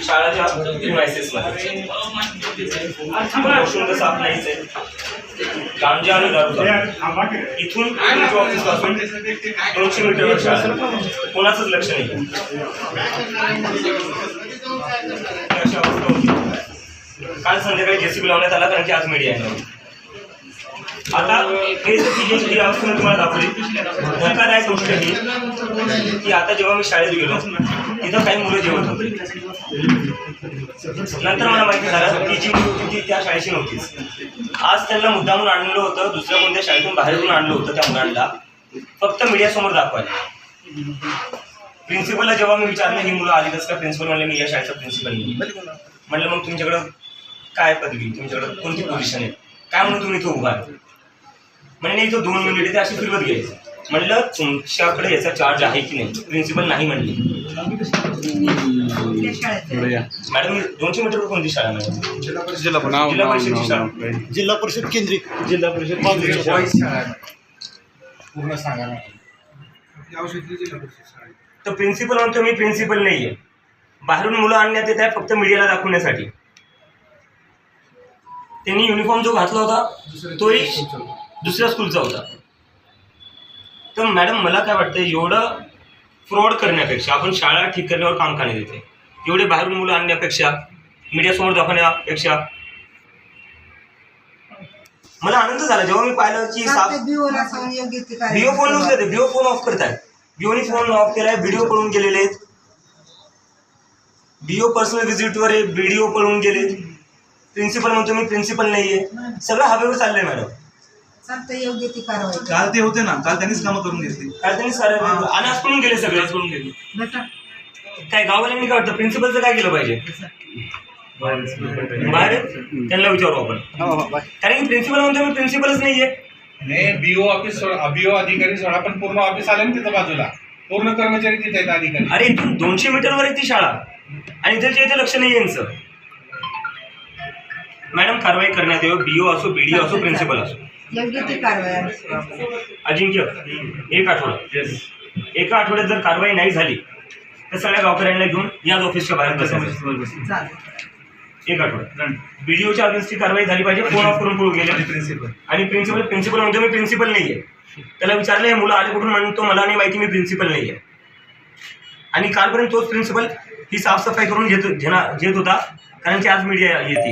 शाळाच्या प्रिमायसेसमध्ये washroom साफ नाहीच आहे, गांजा आणि दारू इथून ऑफिस पासून 200 मीटरवर शाळा, कोणाचंच लक्ष नाही. अशा अवस्था होती. काल संध्याकाळी जेसीबी लावण्यात आला कारण की आज मीडिया आहे. आता हे जी अवस्था मी तुम्हाला दाखवली, धक्कादायक गोष्ट ही की आता जेव्हा मी शाळेत गेलो तिथं काही मुलं जेवत होती. नंतर मला माहिती झालं की जी मुलं होती ती त्या शाळेची नव्हतीच. आज त्यांना मुद्दामून आणलं होतं, दुसऱ्या कोणत्या शाळेतून बाहेरून आणलं होतं त्या मुलांना फक्त मीडियासमोर दाखवायला. प्रिन्सिपलला जेव्हा मी विचारलं ही मुलं आली कसं का, प्रिन्सिपल म्हणले मी या शाळेचा प्रिन्सिपल नाही. म्हणलं मग तुमच्याकडं काय पदवी, तुमच्याकडं कोणती पोझिशन आहे, काय म्हणून तुम्ही इथं उभा आहे. म्हणजे इथं 2 मिनिट ते अशी फिरवत घ्यायचं. म्हणलं तुमच्याकडे याचा चार्ज आहे की नाही, प्रिन्सिपल नाही म्हणली. मॅडम 200 मीटरवर कोणती शाळा नाही? जिल्हा परिषदची शाळा, जिल्हा परिषद केंद्रीय, जिल्हा परिषद पूर्ण सांगा. तर प्रिन्सिपल म्हणतो मी प्रिन्सिपल नाही आहे. बाहेरून मुलं आणण्यात येत आहे फक्त मीडियाला दाखवण्यासाठी. त्यांनी युनिफॉर्म जो घातला होता तोही दुसऱ्या स्कूलचा होता. तर मॅडम मला काय वाटतं, एवढं फ्रॉड करण्यापेक्षा आपण शाळा ठीक करण्यावर काम का नाही देते. एवढे बाहेरून मुलं आणण्यापेक्षा, मीडियासमोर दाखवण्यापेक्षा मला आनंद झाला जेव्हा मी पाहिलं की बिओ फोन नसले ते बिओ फोन ऑफ करतायत. बिओनी फोन ऑफ केलाय, व्हिडिओ पळून गेलेले आहेत. बिओ पर्सनल व्हिजिटवर आहे, व्हिडिओ पळून गेलेत. प्रिन्सिपल म्हणतो मी प्रिन्सिपल नाहीये. सगळं हवेवर चाललंय मॅडम. योग्य ती कारवाई काल ते होते ना, काल त्यांनीच कामं करून घेतली. काल त्यांनीच आणि आज पळून गेले, सगळे पळून गेले. काय गाववाल्यांनी काय वाटतं प्रिन्सिपलचं काय केलं पाहिजे? बाहेर त्यांना विचारू आपण, कारण की प्रिन्सिपल म्हणतो मी प्रिन्सिपलच नाहीये. बीओ ऑफिस, बीओ अधिकारी सोडा, पण पूर्ण ऑफिस आले ना तिथं बाजूला, पूर्ण कर्मचारी तिथे आहेत, अधिकारी. अरे इथून 200 मीटरवर आहे ती शाळा आणि इथे लक्ष नाही यांचं. मॅडम कारवाई करण्यात यावं, बीओ असो, बीडीओ असो, प्रिन्सिपल असो. योग्य ती कारवाई. अजिंक्य, एका आठवड्यात जर कारवाई नाही झाली तर सगळ्या गावकऱ्यांना घेऊन याच ऑफिसच्या बाहेर बसायचं. एक आठवड्यात बीडीओच्या अगेन्स्टची कारवाई झाली पाहिजे. फोन ऑफ करून पळून गेले आणि प्रिन्सिपल म्हणतो मी प्रिन्सिपल नाहीये. त्याला विचारलं हे मुलं आले कुठून, म्हणतो मला नाही माहिती, मी प्रिन्सिपल नाहीये. आणि कालपर्यंत तोच प्रिन्सिपल ही साफसफाई करून घेत होता कारण की आज मीडिया येते.